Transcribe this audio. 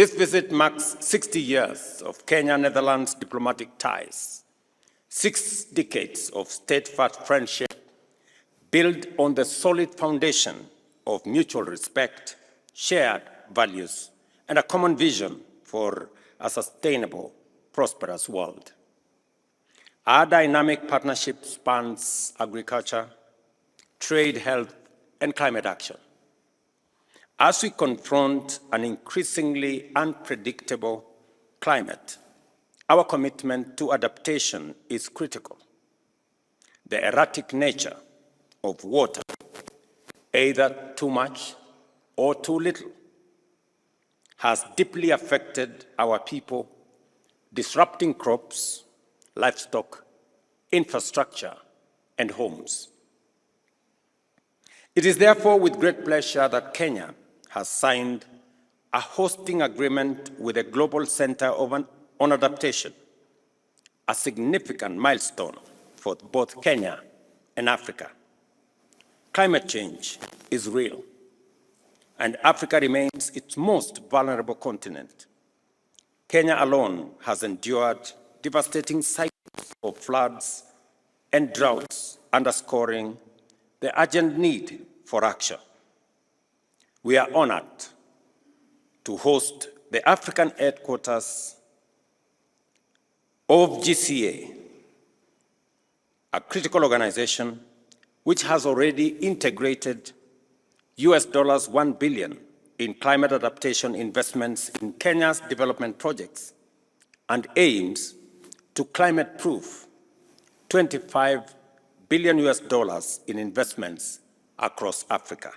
This visit marks 60 years of Kenya-Netherlands diplomatic ties, 6 decades of steadfast friendship built on the solid foundation of mutual respect, shared values, and a common vision for a sustainable, prosperous world. Our dynamic partnership spans agriculture, trade, health, and climate action. As we confront an increasingly unpredictable climate, our commitment to adaptation is critical. The erratic nature of water, either too much or too little, has deeply affected our people, disrupting crops, livestock, infrastructure, and homes. It is therefore with great pleasure that Kenya has signed a hosting agreement with the Global Center on Adaptation, a significant milestone for both Kenya and Africa. Climate change is real, and Africa remains its most vulnerable continent. Kenya alone has endured devastating cycles of floods and droughts, underscoring the urgent need for action. We are honored to host the African headquarters of GCA, a critical organization which has already integrated $1 billion in climate adaptation investments in Kenya's development projects and aims to climate-proof $25 billion in investments across Africa.